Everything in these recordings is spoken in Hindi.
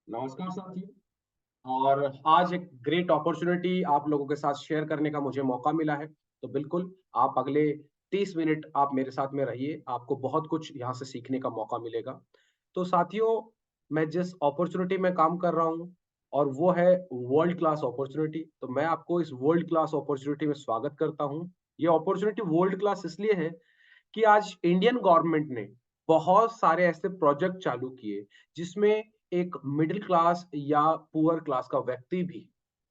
नमस्कार साथियों। और आज एक ग्रेट अपॉर्चुनिटी आप लोगों के साथ शेयर करने का मुझे मौका मिला है। तो बिल्कुल आप अगले 30 मिनट आप मेरे साथ में रहिए, आपको बहुत कुछ यहाँ से सीखने का मौका मिलेगा। तो साथियों, मैं जिस अपॉर्चुनिटी में काम कर रहा हूँ और वो है वर्ल्ड क्लास अपॉर्चुनिटी, तो मैं आपको इस वर्ल्ड क्लास अपॉर्चुनिटी में स्वागत करता हूँ। ये अपॉर्चुनिटी वर्ल्ड क्लास इसलिए है कि आज इंडियन गवर्नमेंट ने बहुत सारे ऐसे प्रोजेक्ट चालू किए जिसमें एक मिडिल क्लास या पुअर क्लास का व्यक्ति भी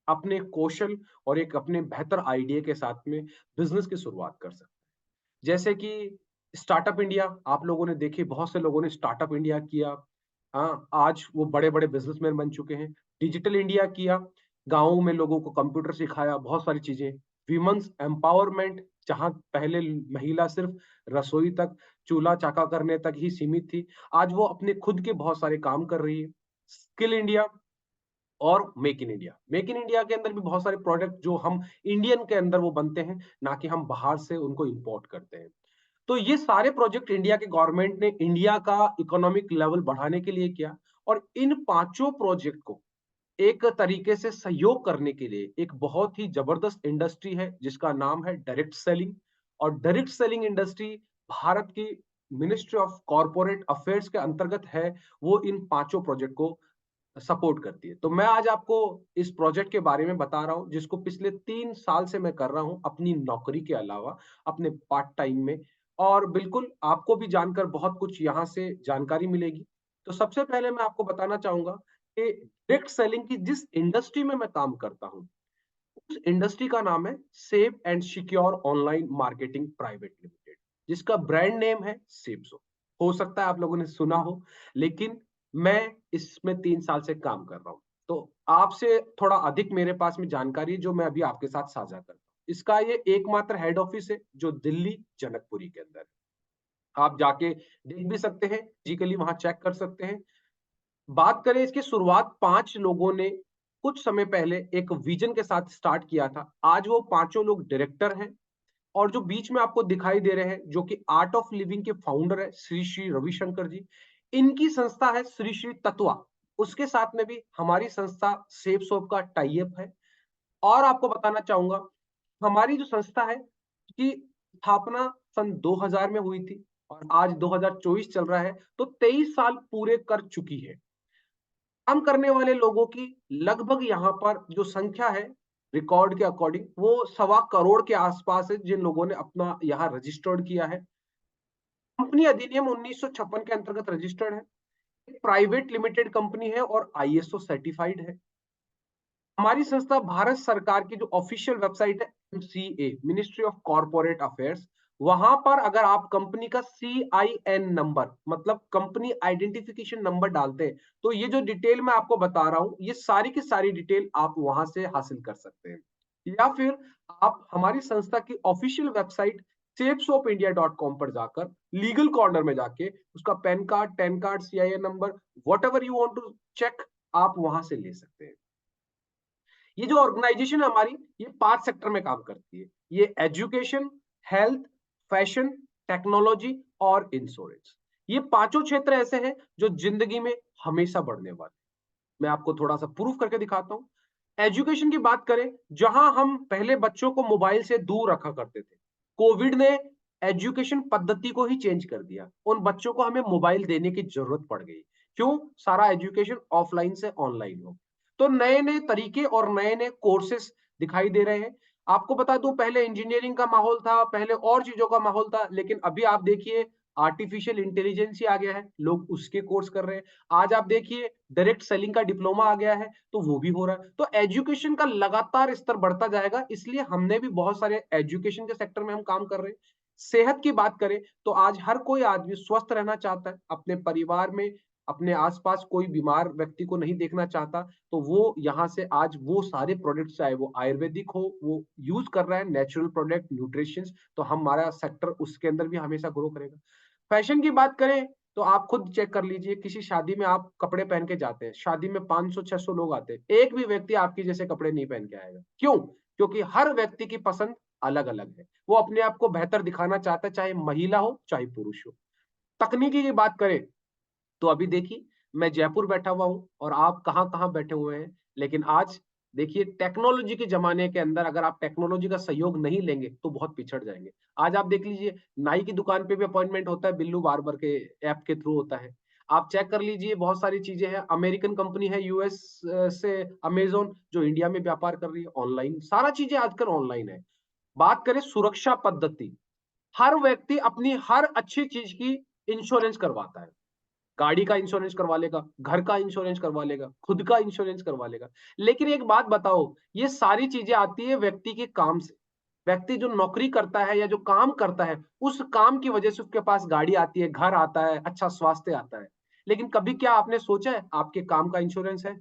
अपने कौशल और एक अपने बेहतर आइडिया के साथ में बिजनेस की शुरुआत कर सकते हैं। जैसे कि स्टार्टअप इंडिया, आप लोगों ने देखी, बहुत से लोगों ने स्टार्टअप इंडिया किया। हाँ, आज वो बड़े बड़े बिजनेसमैन बन चुके हैं। डिजिटल इंडिया किया, गाँवों में लोगों को कंप्यूटर सिखाया, बहुत सारी चीजें। विमेंस एम्पावरमेंट, जहां पहले महिला सिर्फ रसोई तक, चूल्हा चाका करने तक ही सीमित थी, आज वो अपने खुद के बहुत सारे काम कर रही है। स्किल इंडिया और make in India. Make in India के अंदर भी बहुत सारे प्रोडक्ट जो हम इंडियन के अंदर वो बनते हैं, ना कि हम बाहर से उनको इंपोर्ट करते हैं। तो ये सारे प्रोजेक्ट इंडिया के गवर्नमेंट ने इंडिया का इकोनॉमिक लेवल बढ़ाने के लिए किया। और इन पांचों प्रोजेक्ट को एक तरीके से सहयोग करने के लिए एक बहुत ही जबरदस्त इंडस्ट्री है जिसका नाम है डायरेक्ट सेलिंग। और डायरेक्ट सेलिंग इंडस्ट्री भारत की मिनिस्ट्री ऑफ कॉरपोरेट अफेयर्स के अंतर्गत है। वो इन पांचों प्रोजेक्ट को सपोर्ट करती है। तो मैं आज आपको इस प्रोजेक्ट के बारे में बता रहा हूं जिसको पिछले 3 साल से मैं कर रहा हूं अपनी नौकरी के अलावा, अपने पार्ट टाइम में। और बिल्कुल आपको भी जानकर बहुत कुछ यहाँ से जानकारी मिलेगी। तो सबसे पहले मैं आपको बताना चाहूंगा कि डायरेक्ट सेलिंग की जिस इंडस्ट्री में मैं काम करता हूँ, उस इंडस्ट्री का नाम है safe and secure online marketing private limited, जिसका ब्रांड नेम है सेफसो। हो सकता है आप लोगों ने सुना हो, लेकिन मैं इसमें 3 साल से काम कर रहा हूं, तो आपसे थोड़ा अधिक मेरे पास में जानकारी जो मैं अभी आपके साथ साझा करता हूँ। इसका ये एकमात्र हेड ऑफिस है जो दिल्ली जनकपुरी के अंदर है। आप जाके देख भी सकते हैं, फिजिकली वहां चेक कर सकते हैं। बात करें इसकी शुरुआत 5 लोगों ने कुछ समय पहले एक विजन के साथ स्टार्ट किया था। आज वो पांचों लोग डायरेक्टर हैं। और जो बीच में आपको दिखाई दे रहे हैं, जो कि आर्ट ऑफ लिविंग के फाउंडर है श्री श्री रविशंकर जी, इनकी संस्था है श्री श्री तत्वा। उसके साथ में भी हमारी संस्था सेफ सोप का टाई अप है। और आपको बताना चाहूंगा, हमारी जो संस्था है उसकी स्थापना सन 2000 में हुई थी और आज 2024 चल रहा है, तो 23 साल पूरे कर चुकी है। काम करने वाले लोगों की लगभग यहाँ पर जो संख्या है, रिकॉर्ड के अकॉर्डिंग वो 1.25 करोड़ के आसपास है जिन लोगों ने अपना यहाँ रजिस्टर्ड किया है। कंपनी अधिनियम 1956 के अंतर्गत रजिस्टर्ड है। एक प्राइवेट लिमिटेड कंपनी है और आईएसओ सर्टिफाइड है। हमारी संस्था भारत सरकार की जो ऑफिशियल वेबसाइट है, MCA, ministry of corporate affairs, वहां पर अगर आप कंपनी का CIN नंबर, मतलब कंपनी आइडेंटिफिकेशन नंबर डालते हैं, तो ये जो डिटेल मैं आपको बता रहा हूं, ये सारी की सारी डिटेल आप वहां से हासिल कर सकते हैं। या फिर आप हमारी संस्था की ऑफिशियल वेबसाइट safesoapindia.com पर जाकर लीगल कॉर्नर में जाके उसका PAN card, TAN card, CIN number, whatever you want to check, आप वहां से ले सकते हैं। ये जो ऑर्गेनाइजेशन है हमारी, ये 5 सेक्टर में काम करती है। ये एजुकेशन, हेल्थ, फैशन, टेक्नोलॉजी और इंश्योरेंस। ये पांचों क्षेत्र ऐसे हैं जो जिंदगी में हमेशा बढ़ने वाले। मैं आपको थोड़ा सा प्रूफ करके दिखाता हूं। एजुकेशन की बात करें, जहां हम पहले बच्चों को मोबाइल से दूर रखा करते थे, कोविड ने एजुकेशन पद्धति को ही चेंज कर दिया। उन बच्चों को हमें मोबाइल देने की जरूरत पड़ गई। क्यों? सारा एजुकेशन ऑफलाइन से ऑनलाइन हो। तो नए नए तरीके और नए नए कोर्सेस दिखाई दे रहे हैं। आपको बता दूं, पहले इंजीनियरिंग का माहौल था, पहले और चीजों का माहौल था, लेकिन अभी आप देखिए आर्टिफिशियल इंटेलिजेंस ही आ गया है, लोग उसके कोर्स कर रहे हैं। आज आप देखिए डायरेक्ट सेलिंग का डिप्लोमा आ गया है, तो वो भी हो रहा है। तो एजुकेशन का लगातार स्तर बढ़ता जाएगा, इसलिए हमने भी बहुत सारे एजुकेशन के सेक्टर में हम काम कर रहे हैं। सेहत की बात करें, तो आज हर कोई आदमी स्वस्थ रहना चाहता है, अपने परिवार में, अपने आसपास कोई बीमार व्यक्ति को नहीं देखना चाहता। तो वो यहाँ से आज वो सारे प्रोडक्ट्स, चाहे वो आयुर्वेदिक हो, वो यूज कर रहा है, नेचुरल प्रोडक्ट, न्यूट्रिशन। तो हमारा सेक्टर उसके अंदर भी हमेशा ग्रो करेगा। फैशन की बात करें, तो आप खुद चेक कर लीजिए, किसी शादी में आप कपड़े पहन के जाते हैं, शादी में 500-600 लोग आते हैं, एक भी व्यक्ति आपके जैसे कपड़े नहीं पहन के आएगा। क्यों? क्योंकि हर व्यक्ति की पसंद अलग अलग है। वो अपने आप को बेहतर दिखाना चाहता है, चाहे महिला हो चाहे पुरुष हो। तकनीकी की बात करें, तो अभी देखिए मैं जयपुर बैठा हुआ हूँ और आप कहाँ कहाँ बैठे हुए हैं, लेकिन आज देखिए टेक्नोलॉजी के जमाने के अंदर अगर आप टेक्नोलॉजी का सहयोग नहीं लेंगे तो बहुत पिछड़ जाएंगे। आज आप देख लीजिए, नाई की दुकान पे भी अपॉइंटमेंट होता है बिल्लू बार्बर के ऐप के थ्रू होता है। आप चेक कर लीजिए, बहुत सारी चीजें हैं। अमेरिकन कंपनी है यूएस से अमेज़न, जो इंडिया में व्यापार कर रही है ऑनलाइन। सारा चीजें आजकल ऑनलाइन है। बात करें सुरक्षा पद्धति, हर व्यक्ति अपनी हर अच्छी चीज की इंश्योरेंस करवाता है। गाड़ी का इंश्योरेंस करवा लेगा, घर का इंश्योरेंस करवा लेगा, खुद का इंश्योरेंस करवा लेगा। लेकिन एक बात बताओ, ये सारी चीजें आती है व्यक्ति के काम से। व्यक्ति जो नौकरी करता है या जो काम करता है, उस काम की वजह से उसके पास गाड़ी आती है, घर आता है, अच्छा स्वास्थ्य आता है। लेकिन कभी क्या आपने सोचा है आपके काम का इंश्योरेंस है?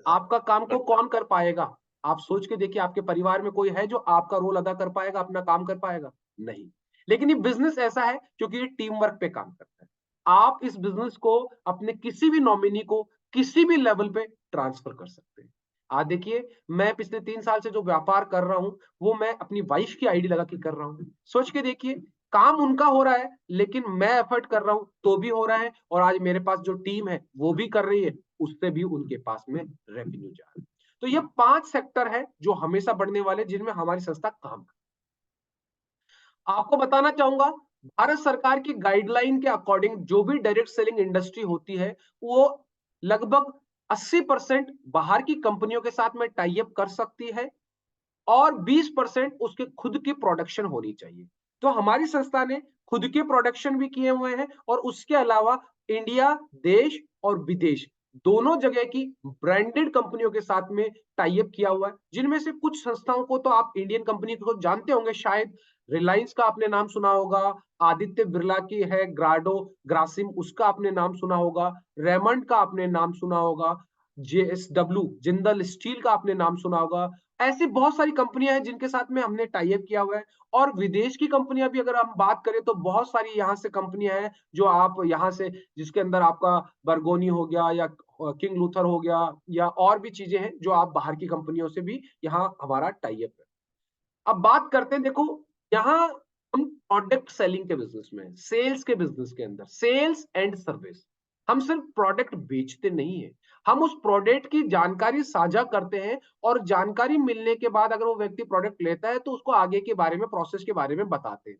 आपका काम को कौन कर पाएगा? आप सोच के देखिए, आपके परिवार में कोई है जो आपका रोल अदा कर पाएगा, अपना काम कर पाएगा? नहीं। लेकिन ये बिजनेस ऐसा है क्योंकि ये टीम वर्क पे काम करता है। आप इस बिजनेस को अपने किसी भी नॉमिनी को किसी भी लेवल पे ट्रांसफर कर सकते हैं। आज देखिए, मैं पिछले 3 साल से जो व्यापार कर रहा हूं, वो मैं अपनी वाइफ की आईडी लगा के कर रहा हूं। सोच के देखिए, काम उनका हो रहा है लेकिन मैं एफर्ट कर रहा हूं तो भी हो रहा है, और आज मेरे पास जो टीम है वो भी कर रही है, उससे भी उनके पास में रेवेन्यू जा रहा है। तो ये 5 सेक्टर है जो हमेशा बढ़ने वाले, जिनमें हमारी संस्था काम कर। आपको बताना चाहूंगा, भारत सरकार की गाइडलाइन के अकॉर्डिंग जो भी डायरेक्ट सेलिंग इंडस्ट्री होती है, वो लगभग 80% बाहर की कंपनियों के साथ में टाई अप कर सकती है, और 20% उसके खुद की प्रोडक्शन होनी चाहिए। तो हमारी संस्था ने खुद के प्रोडक्शन भी किए हुए हैं, और उसके अलावा इंडिया, देश और विदेश दोनों जगह की ब्रांडेड कंपनियों के साथ में टाई अप किया हुआ है, जिनमें से कुछ संस्थाओं को तो आप इंडियन कंपनी को जानते होंगे शायद। रिलायंस का आपने नाम सुना होगा, आदित्य बिरला की है ग्राडो ग्रासिम, उसका आपने नाम सुना होगा, रेमंड का आपने नाम सुना होगा, जेएसडब्ल्यू जिंदल स्टील का आपने नाम सुना होगा। ऐसी बहुत सारी कंपनियां हैं जिनके साथ में हमने टाई अप किया हुआ है। और विदेश की कंपनियां भी अगर हम बात करें तो बहुत सारी यहाँ से कंपनियां हैं जो आप यहाँ से, जिसके अंदर आपका बर्गोनी हो गया या किंग लूथर हो गया, या और भी चीजें हैं जो आप बाहर की कंपनियों से भी यहाँ हमारा टाई अप है। अब बात करते हैं, देखो यहाँ हम प्रोडक्ट सेलिंग के बिजनेस में, सेल्स के बिजनेस के अंदर, सेल्स एंड सर्विस। हम सिर्फ प्रोडक्ट बेचते नहीं है, हम उस प्रोडक्ट की जानकारी साझा करते हैं, और जानकारी मिलने के बाद अगर वो व्यक्ति प्रोडक्ट लेता है तो उसको आगे के बारे में, प्रोसेस के बारे में बताते हैं।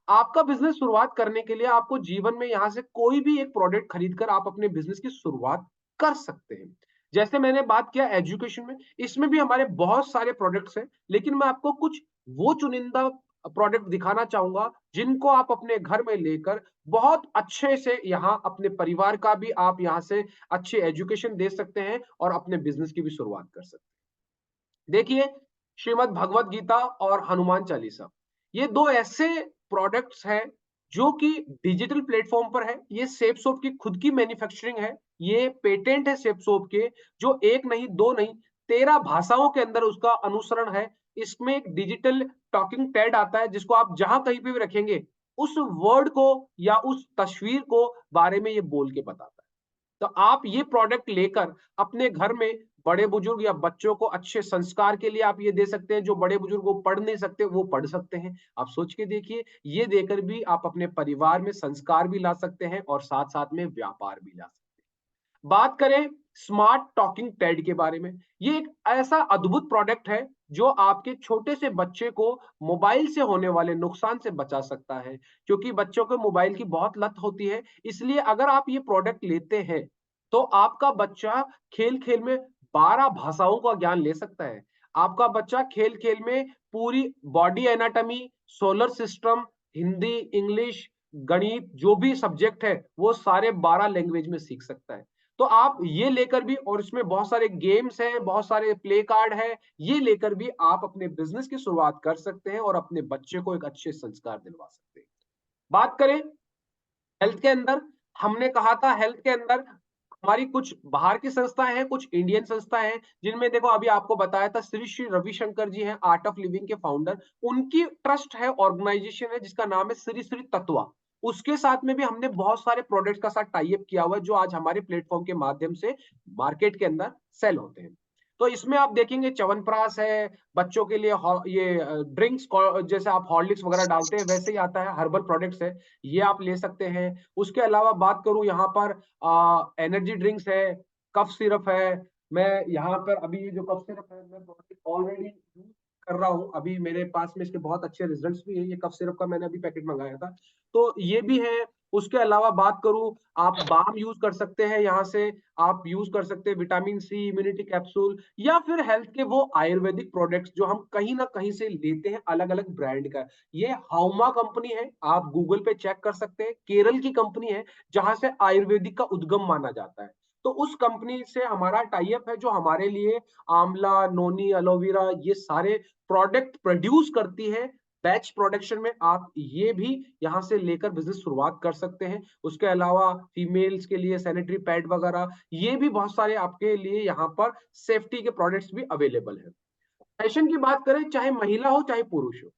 आपका बिजनेस शुरुआत करने के लिए आपको जीवन में यहाँ से कोई भी एक प्रोडक्ट खरीदकर आप अपने बिजनेस की शुरुआत कर सकते हैं। जैसे मैंने बात किया एजुकेशन में, इसमें भी हमारे बहुत सारे प्रोडक्ट्स हैं, लेकिन मैं आपको कुछ वो चुनिंदा प्रोडक्ट दिखाना चाहूंगा जिनको आप अपने घर में लेकर बहुत अच्छे से यहाँ अपने परिवार का भी आप यहाँ से अच्छे एजुकेशन दे सकते हैं, और अपने बिजनेस की भी शुरुआत कर सकते हैं। देखिए, श्रीमद् भगवत गीता और हनुमान चालीसा, ये दो ऐसे प्रोडक्ट्स हैं जो कि डिजिटल प्लेटफॉर्म पर है। ये सेप सोप की खुद की मैन्युफैक्चरिंग है, ये पेटेंट है सेप सोप के, जो एक नहीं, दो नहीं, 13 भाषाओं के अंदर उसका अनुसरण है। इसमें एक डिजिटल टॉकिंग पैड आता है जिसको आप जहां कहीं पे भी रखेंगे, उस वर्ड को या उस तस्वीर को बारे में ये बोल के बताता है। तो आप ये प्रोडक्ट लेकर अपने घर में बड़े बुजुर्ग या बच्चों को अच्छे संस्कार के लिए आप ये दे सकते हैं। जो बड़े बुजुर्ग वो पढ़ नहीं सकते, वो पढ़ सकते हैं। आप सोच के देखिए, ये देकर भी आप अपने परिवार में संस्कार भी ला सकते हैं और साथ साथ में व्यापार भी ला सकते हैं। बात करें स्मार्ट टॉकिंग पैड के बारे में, ये एक ऐसा अद्भुत प्रोडक्ट है जो आपके छोटे से बच्चे को मोबाइल से होने वाले नुकसान से बचा सकता है, क्योंकि बच्चों को मोबाइल की बहुत लत होती है। इसलिए अगर आप ये प्रोडक्ट लेते हैं तो आपका बच्चा खेल खेल में 12 भाषाओं का ज्ञान ले सकता है। आपका बच्चा खेल खेल में पूरी body anatomy, solar system, Hindi, English, गणित, जो भी सब्जेक्ट है वो सारे 12 लैंग्वेज में सीख सकता है। तो आप ये लेकर भी, और इसमें बहुत सारे गेम्स हैं, बहुत सारे प्ले कार्ड है, ये लेकर भी आप अपने बिजनेस की शुरुआत कर सकते हैं और अपने बच्चे को एक अच्छे संस्कार दिलवा सकते हैं। बात करें हेल्थ के अंदर, हमने कहा था हेल्थ के अंदर हमारी कुछ बाहर की संस्थाएं हैं, कुछ इंडियन संस्थाएं हैं, जिनमें देखो अभी आपको बताया था श्री श्री रविशंकर जी हैं, आर्ट ऑफ लिविंग के फाउंडर। उनकी ट्रस्ट है, ऑर्गेनाइजेशन है जिसका नाम है श्री श्री तत्वा। उसके साथ में भी हमने बहुत सारे प्रोडक्ट्स का साथ टाई अप किया हुआ है जो आज हमारे प्लेटफॉर्म के माध्यम से मार्केट के अंदर सेल होते हैं। तो इसमें आप देखेंगे च्यवनप्राश है, बच्चों के लिए ये ड्रिंक्स जैसे आप हॉर्लिक्स वगैरह डालते हैं वैसे ही आता है, हर्बल प्रोडक्ट्स है, ये आप ले सकते हैं। उसके अलावा बात करूं यहाँ पर एनर्जी ड्रिंक्स है, कफ सिरप है। मैं यहाँ पर अभी ये जो कफ सिरप है मैं ऑलरेडी यूज कर रहा हूँ, अभी मेरे पास में इसके बहुत अच्छे रिजल्ट्स भी है। ये कफ सिरप का मैंने अभी पैकेट मंगाया था, तो ये भी है। उसके अलावा बात करूं, आप बाम यूज कर सकते हैं, यहाँ से आप यूज कर सकते हैं विटामिन सी, इम्यूनिटी कैप्सूल, या फिर हेल्थ के वो आयुर्वेदिक प्रोडक्ट्स जो हम कहीं ना कहीं से लेते हैं अलग अलग ब्रांड का। ये हाउमा कंपनी है, आप गूगल पे चेक कर सकते हैं, केरल की कंपनी है जहां से आयुर्वेदिक का उद्गम माना जाता है। तो उस कंपनी से हमारा टाई अप है जो हमारे लिए आंवला, नोनी, एलोवेरा ये सारे प्रोडक्ट प्रोड्यूस करती है बैच प्रोडक्शन में। आप ये भी यहाँ से लेकर बिजनेस शुरुआत कर सकते हैं। उसके अलावा फीमेल्स के लिए सैनिटरी पैड वगैरह, ये भी बहुत सारे आपके लिए यहाँ पर सेफ्टी के प्रोडक्ट्स भी अवेलेबल है। फैशन की बात करें, चाहे महिला हो चाहे पुरुष हो,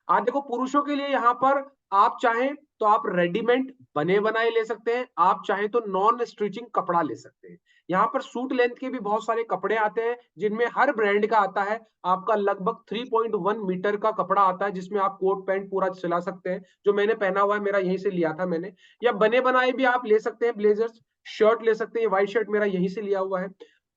आज देखो पुरुषों के लिए यहाँ पर आप चाहें तो आप रेडीमेड बने बनाए ले सकते हैं, आप चाहें तो नॉन स्टिचिंग कपड़ा ले सकते हैं। यहाँ पर सूट लेंथ के भी बहुत सारे कपड़े आते हैं जिनमें हर ब्रांड का आता है। आपका लगभग 3.1 मीटर का कपड़ा आता है जिसमें आप कोट पैंट पूरा सिला सकते हैं। जो मैंने पहना हुआ है मेरा यहीं से लिया था मैंने। या बने बनाए भी आप ले सकते हैं, ब्लेजर्स, शर्ट ले सकते हैं, व्हाइट शर्ट मेरा यहीं से लिया हुआ है।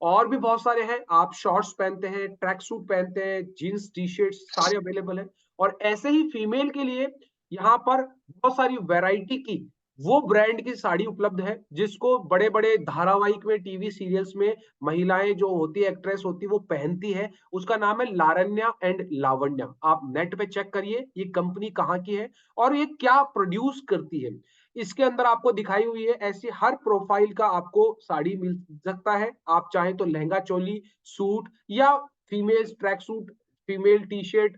और भी बहुत सारे हैं, आप शॉर्ट्स पहनते हैं, ट्रैक सूट पहनते हैं, जीन्स टी शर्ट सारे अवेलेबल है। और ऐसे ही फीमेल के लिए यहाँ पर बहुत सारी वैरायटी की वो ब्रांड की साड़ी उपलब्ध है जिसको बड़े बड़े धारावाहिक में, टीवी सीरियल्स में महिलाएं जो होती है, एक्ट्रेस होती है, वो पहनती है। उसका नाम है लारण्या एंड लावण्या। आप नेट पे चेक करिए ये कंपनी कहाँ की है और ये क्या प्रोड्यूस करती है। इसके अंदर आपको दिखाई हुई है ऐसी हर प्रोफाइल का आपको साड़ी मिल सकता है। आप चाहें तो लहंगा चोली, सूट, या female track suit, female T shirt,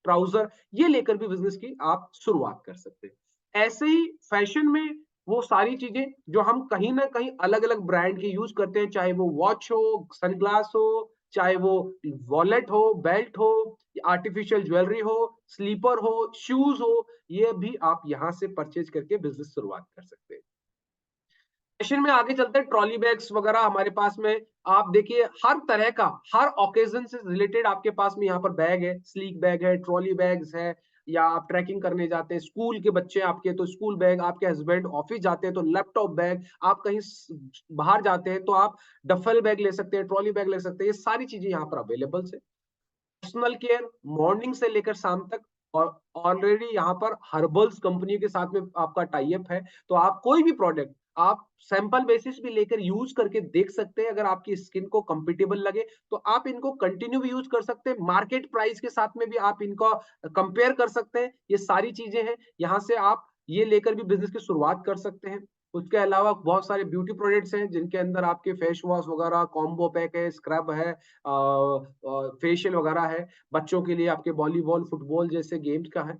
trouser, ये लेकर भी बिजनेस की आप शुरुआत कर सकते हैं। ऐसे ही फैशन में वो सारी चीजें जो हम कहीं ना कहीं अलग अलग ब्रांड की यूज करते हैं, चाहे वो वॉच हो, सनग्लास हो, चाहे वो वॉलेट हो, बेल्ट हो, आर्टिफिशियल ज्वेलरी हो, स्लीपर हो, शूज हो, ये भी आप यहाँ से परचेज करके बिजनेस शुरुआत कर सकते हैं। फैशन में आगे चलते हैं, ट्रॉली बैग्स वगैरह हमारे पास में। आप देखिए हर तरह का, हर ओकेजन से रिलेटेड आपके पास में यहाँ पर बैग है, स्लीक बैग है, ट्रॉली बैग्स है, या आप ट्रैकिंग करने जाते हैं, स्कूल के बच्चे आपके तो स्कूल बैग, आपके हस्बैंड ऑफिस जाते हैं तो लैपटॉप बैग, आप कहीं बाहर जाते हैं तो आप डफल बैग ले सकते हैं, ट्रॉली बैग ले सकते हैं। ये सारी चीजें यहाँ पर अवेलेबल है। पर्सनल केयर मॉर्निंग से लेकर शाम तक, और ऑलरेडी यहाँ पर हर्बल्स कंपनी के साथ में आपका टाई अप है। तो आप कोई भी प्रोडक्ट आप सैंपल बेसिस भी लेकर यूज करके देख सकते हैं। अगर आपकी स्किन को कंपेटेबल लगे तो आप इनको कंटिन्यू भी यूज कर सकते हैं, मार्केट प्राइस के साथ में भी आप इनको कंपेयर कर सकते हैं। ये सारी चीजें हैं, यहाँ से आप ये लेकर भी बिजनेस की शुरुआत कर सकते हैं। उसके अलावा बहुत सारे ब्यूटी प्रोडक्ट्स हैं जिनके अंदर आपके फेस वॉश वगैरह, कॉम्बो पैक है, स्क्रब है, फेशियल वगैरह है। बच्चों के लिए आपके वॉलीबॉल, फुटबॉल जैसे गेम्स का है।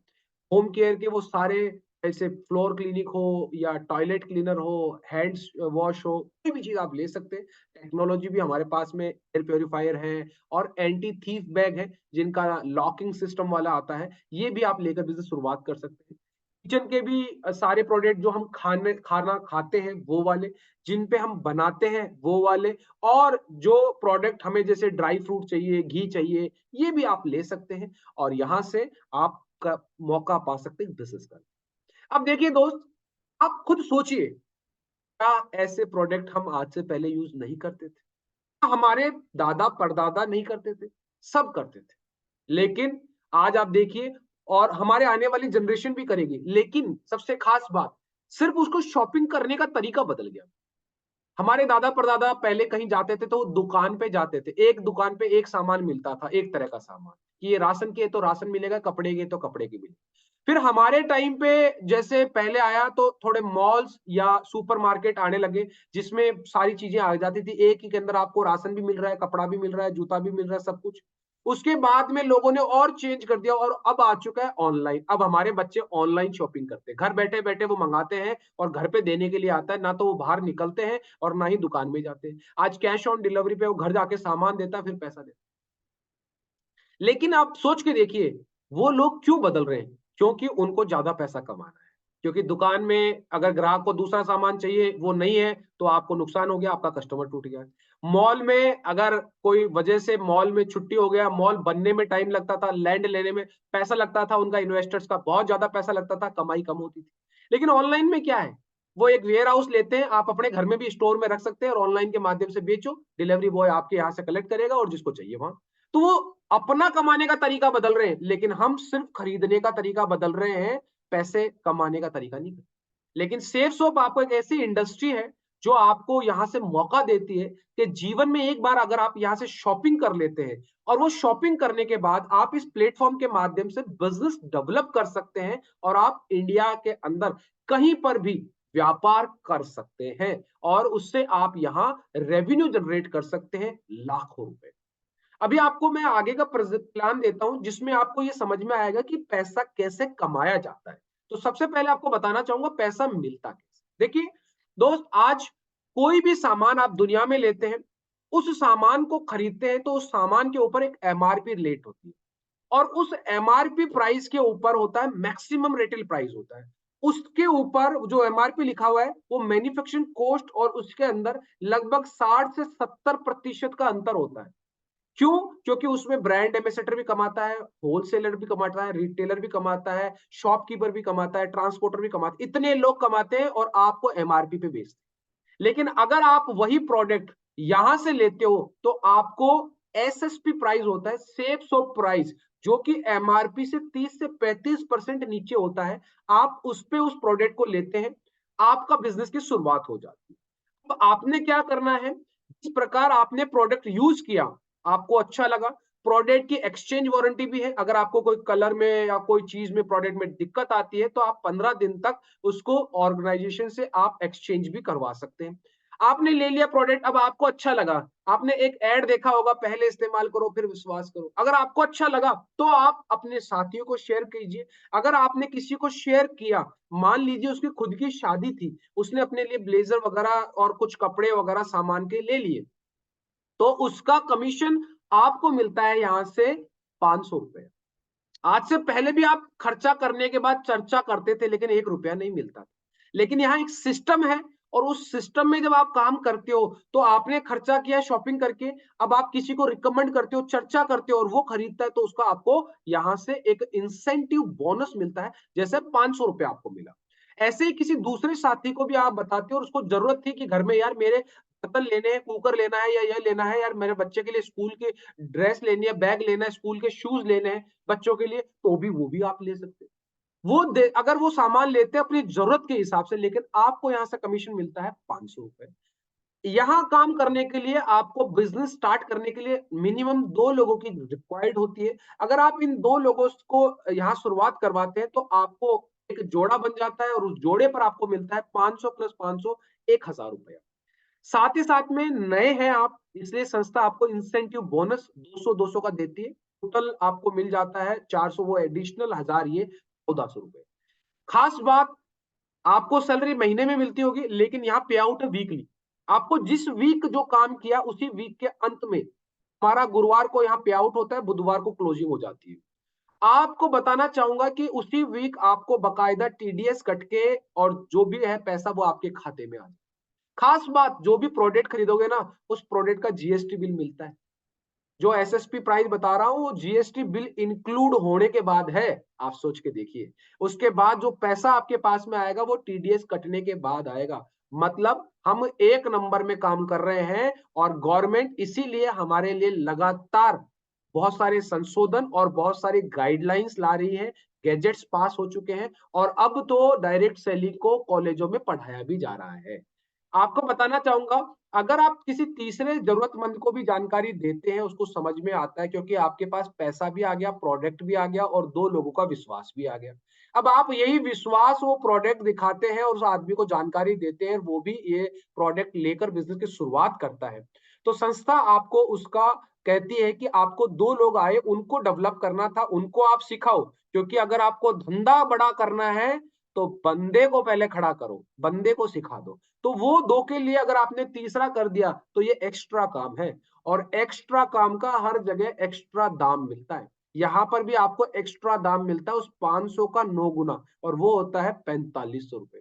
होम केयर के वो सारे, जैसे फ्लोर क्लिनिक हो या टॉयलेट क्लीनर हो, हैंड्स वॉश हो, कोई भी चीज आप ले सकते हैं। टेक्नोलॉजी भी हमारे पास में एयर प्योरीफायर है और एंटी थीफ बैग है जिनका लॉकिंग सिस्टम वाला आता है। ये भी आप लेकर बिजनेस शुरुआत कर सकते हैं। किचन के भी सारे प्रोडक्ट जो हम खाना खाते हैं वो वाले, जिन पे हम बनाते हैं वो वाले, और जो प्रोडक्ट हमें जैसे ड्राई फ्रूट चाहिए, घी चाहिए, ये भी आप ले सकते हैं। और यहाँ से आप का मौका पा सकते हैं बिजनेस का। अब देखिए दोस्त, आप खुद सोचिए, क्या ऐसे प्रोडक्ट हम आज से पहले यूज नहीं करते थे? हमारे दादा परदादा नहीं करते थे? सब करते थे। लेकिन आज आप देखिए, और हमारे आने वाली जनरेशन भी करेगी, लेकिन सबसे खास बात, सिर्फ उसको शॉपिंग करने का तरीका बदल गया। हमारे दादा परदादा पहले कहीं जाते थे तो वो दुकान पे जाते थे, एक दुकान पे एक सामान मिलता था, एक तरह का सामान, कि ये राशन की है तो राशन मिलेगा, कपड़े की तो कपड़े की मिलेगा। फिर हमारे टाइम पे जैसे पहले आया तो थोड़े मॉल्स या सुपरमार्केट आने लगे जिसमें सारी चीजें आ जाती थी, एक ही के अंदर आपको राशन भी मिल रहा है, कपड़ा भी मिल रहा है, जूता भी मिल रहा है, सब कुछ। उसके बाद में लोगों ने और चेंज कर दिया और अब आ चुका है ऑनलाइन। अब हमारे बच्चे ऑनलाइन शॉपिंग करते हैं, घर बैठे बैठे वो मंगाते हैं और घर पे देने के लिए आता है, ना तो वो बाहर निकलते हैं और ना ही दुकान में जाते हैं। आज कैश ऑन डिलीवरी पे वो घर जाके सामान देता है, फिर पैसा देता है। लेकिन आप सोच के देखिए, वो लोग क्यों बदल रहे हैं? क्योंकि उनको ज्यादा पैसा कमाना है। क्योंकि दुकान में अगर ग्राहक को दूसरा सामान चाहिए, वो नहीं है, तो आपको नुकसान हो गया, आपका कस्टमर टूट गया। मॉल में अगर कोई वजह से मॉल में छुट्टी हो गया, मॉल बनने में टाइम लगता था, लैंड लेने में पैसा लगता था, उनका इन्वेस्टर्स का बहुत ज्यादा पैसा लगता था, कमाई कम होती थी। लेकिन ऑनलाइन में क्या है, वो एक वेयर हाउस लेते हैं, आप अपने घर में भी स्टोर में रख सकते हैं और ऑनलाइन के माध्यम से बेचो, डिलीवरी बॉय आपके यहाँ से कलेक्ट करेगा और जिसको चाहिए वहां। तो वो अपना कमाने का तरीका बदल रहे हैं, लेकिन हम सिर्फ खरीदने का तरीका बदल रहे हैं, पैसे कमाने का तरीका नहीं। लेकिन सेफ सोप आपको एक ऐसी इंडस्ट्री है जो आपको यहां से मौका देती है कि जीवन में एक बार अगर आप यहां से शॉपिंग कर लेते हैं और वो शॉपिंग करने के बाद आप इस प्लेटफॉर्म के माध्यम से बिजनेस डेवलप कर सकते हैं और आप इंडिया के अंदर कहीं पर भी व्यापार कर सकते हैं और उससे आप यहां रेवेन्यू जनरेट कर सकते हैं लाखों रुपए। अभी आपको मैं आगे का प्लान देता हूं जिसमें आपको ये समझ में आएगा कि पैसा कैसे कमाया जाता है। तो सबसे पहले आपको बताना चाहूंगा पैसा मिलता कैसे। देखिए दोस्त, आज कोई भी सामान आप दुनिया में लेते हैं, उस सामान को खरीदते हैं तो उस सामान के ऊपर एक एमआरपी रिलेट होती है और उस एमआरपी प्राइस के ऊपर होता है मैक्सिमम रिटेल प्राइस होता है। उसके ऊपर जो एमआरपी लिखा हुआ है वो मैन्युफैक्चरिंग कॉस्ट और उसके अंदर लगभग 60 से 70% का अंतर होता है। क्यों? क्योंकि उसमें ब्रांड एम्बेसडर भी कमाता है, होलसेलर भी कमाता है, रिटेलर भी कमाता है, शॉपकीपर भी कमाता है, ट्रांसपोर्टर भी कमाता है, इतने लोग कमाते हैं और आपको एमआरपी पे बेचते हैं। लेकिन अगर आप वही प्रोडक्ट यहां से लेते हो तो आपको एसएसपी प्राइस होता है, सेफ सोप प्राइस, जो कि एमआरपी से 30 से 35% नीचे होता है। आप उस पे उस प्रोडक्ट को लेते हैं, आपका बिजनेस की शुरुआत हो जाती है। तो आपने क्या करना है, जिस प्रकार आपने प्रोडक्ट यूज किया, आपको अच्छा लगा, प्रोडक्ट की एक्सचेंज वारंटी भी है। अगर आपको कोई कलर में या कोई चीज में प्रोडक्ट में दिक्कत आती है तो आप 15 दिन तक उसको ऑर्गेनाइजेशन से आप एक्सचेंज भी करवा सकते हैं। आपने ले लिया प्रोडक्ट, अब आपको अच्छा लगा, आपने एक ऐड देखा होगा, पहले इस्तेमाल करो फिर विश्वास करो। अगर आपको अच्छा लगा तो आप अपने साथियों को शेयर कीजिए। अगर आपने किसी को शेयर किया, मान लीजिए उसकी खुद की शादी थी, उसने अपने लिए ब्लेजर वगैरह और कुछ कपड़े वगैरह सामान के ले लिए, तो उसका कमीशन आपको मिलता है यहां से 500 रुपए। आज से पहले भी आप खर्चा करने के बाद चर्चा करते थे लेकिन 1 रुपया नहीं मिलता था। लेकिन यहाँ एक सिस्टम है और उस सिस्टम में जब आप काम करते हो तो आपने खर्चा किया शॉपिंग करके, अब आप किसी को रिकमेंड करते हो, चर्चा करते हो और वो खरीदता है तो उसका आपको यहाँ से एक इंसेंटिव बोनस मिलता है, जैसे 500 रुपया आपको मिला। ऐसे ही किसी दूसरे साथी को भी आप बताते हो और उसको जरूरत थी कि घर में यार मेरे बर्तन लेने हैं, कुकर लेना है या यह लेना है, यार मेरे बच्चे के लिए स्कूल के ड्रेस लेनी है, बैग लेना है, स्कूल के शूज लेने हैं बच्चों के लिए, तो भी वो भी आप ले सकते हैं। अगर वो सामान लेते हैं अपनी जरूरत के हिसाब से, लेकिन आपको यहाँ से कमीशन मिलता है 500 रुपए। यहाँ काम करने के लिए आपको बिजनेस स्टार्ट करने के लिए मिनिमम 2 लोगों की रिक्वायर्ड होती है। अगर आप इन 2 लोगों को यहाँ शुरुआत करवाते हैं तो आपको एक जोड़ा बन जाता है और उस जोड़े पर आपको मिलता है 500 प्लस 500 1000 रुपया। साथ ही साथ में नए हैं आप, इसलिए संस्था आपको इंसेंटिव बोनस 200-200 का देती है। टोटल आपको मिल जाता है 400, वो एडिशनल 1000, ये 1400 रुपए। खास बात, आपको सैलरी महीने में मिलती होगी लेकिन यहाँ पे आउट है वीकली। आपको जिस वीक जो काम किया उसी वीक के अंत में, हमारा गुरुवार को यहाँ पे आउट होता है, बुधवार को क्लोजिंग हो जाती है। आपको बताना चाहूंगा कि उसी वीक आपको बकायदा टीडीएस कट के और जो भी है पैसा वो आपके खाते में आ जाए। खास बात, जो भी प्रोडक्ट खरीदोगे ना, उस प्रोडक्ट का जीएसटी बिल मिलता है। जो एसएसपी प्राइस बता रहा हूं वो जीएसटी बिल इंक्लूड होने के बाद है। आप सोच के देखिए, उसके बाद जो पैसा आपके पास में आएगा वो टीडीएस कटने के बाद आएगा। मतलब हम एक नंबर में काम कर रहे हैं और गवर्नमेंट इसीलिए हमारे लिए लगातार बहुत सारे संशोधन और बहुत सारी गाइडलाइंस ला रही है। गैजेट्स पास हो चुके हैं और अब तो डायरेक्ट सेलिंग को कॉलेजों में पढ़ाया भी जा रहा है। आपको बताना चाहूंगा, अगर आप किसी तीसरे जरूरतमंद को भी जानकारी देते हैं, उसको समझ में आता है, क्योंकि आपके पास पैसा भी आ गया, प्रोडक्ट भी आ गया और 2 लोगों का विश्वास भी आ गया। अब आप यही विश्वास वो प्रोडक्ट दिखाते हैं और उस आदमी को जानकारी देते हैं, वो भी ये प्रोडक्ट लेकर बिजनेस की शुरुआत करता है, तो संस्था आपको उसका कहती है कि आपको 2 लोग आए, उनको डेवलप करना था, उनको आप सिखाओ। क्योंकि अगर आपको धंधा बड़ा करना है तो बंदे को पहले खड़ा करो, बंदे को सिखा दो। तो वो 2 के लिए अगर आपने तीसरा कर दिया तो ये एक्स्ट्रा काम है और एक्स्ट्रा काम का हर जगह एक्स्ट्रा दाम मिलता है। यहां पर भी आपको एक्स्ट्रा दाम मिलता है उस 500 का 9 गुना, और वो होता है 4500 रुपए।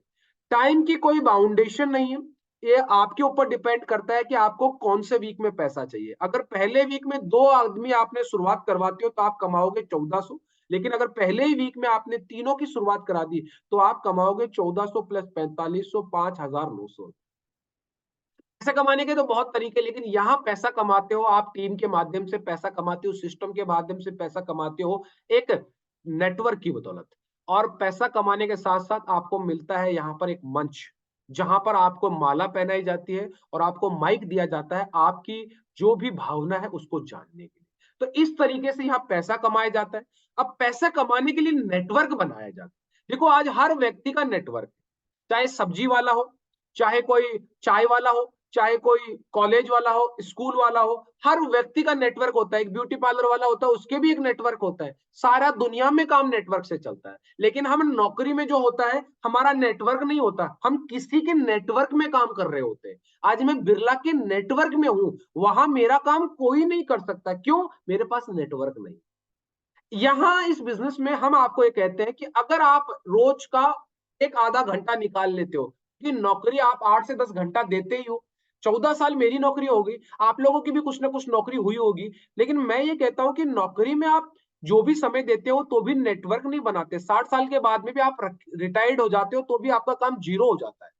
टाइम की कोई बाउंडेशन नहीं है। ये आपके ऊपर डिपेंड करता है कि आपको कौन से वीक में पैसा चाहिए। अगर पहले वीक में 2 आदमी आपने शुरुआत करवाते हो तो आप कमाओगे 1400, लेकिन अगर पहले ही वीक में आपने तीनों की शुरुआत करा दी तो आप कमाओगे 1400 प्लस 4500, 5900। पैसा कमाने के तो बहुत तरीके, लेकिन यहाँ पैसा कमाते हो आप टीम के माध्यम से पैसा कमाते हो, सिस्टम के माध्यम से पैसा कमाते हो, एक नेटवर्क की बदौलत। और पैसा कमाने के साथ साथ आपको मिलता है यहाँ पर एक मंच, जहां पर आपको माला पहनाई जाती है और आपको माइक दिया जाता है आपकी जो भी भावना है उसको जानने के लिए। तो इस तरीके से यहाँ पैसा कमाया जाता है। अब पैसा कमाने के लिए नेटवर्क बनाया जाता है। देखो आज हर व्यक्ति का नेटवर्क, चाहे सब्जी वाला हो, चाहे कोई चाय वाला हो, चाहे कोई कॉलेज वाला हो, स्कूल वाला हो, हर व्यक्ति का नेटवर्क होता है। एक ब्यूटी पार्लर वाला होता है, उसके भी एक नेटवर्क होता है। सारा दुनिया में काम नेटवर्क से चलता है। लेकिन हम नौकरी में जो होता है, हमारा नेटवर्क नहीं होता, हम किसी के नेटवर्क में काम कर रहे होते हैं। आज मैं बिरला के नेटवर्क में हूं, वहां मेरा काम कोई नहीं कर सकता। क्यों? मेरे पास नेटवर्क नहीं। यहां इस बिजनेस में हम आपको ये कहते हैं कि अगर आप रोज का एक आधा घंटा निकाल लेते हो, कि नौकरी आप 8 से 10 घंटा देते ही हो। 14 साल मेरी नौकरी होगी, आप लोगों की भी कुछ ना कुछ नौकरी हुई होगी, लेकिन मैं ये कहता हूं कि नौकरी में आप जो भी समय देते हो तो भी नेटवर्क नहीं बनाते। 60 साल के बाद में भी आप रिटायर्ड हो जाते हो तो भी आपका काम जीरो हो जाता है।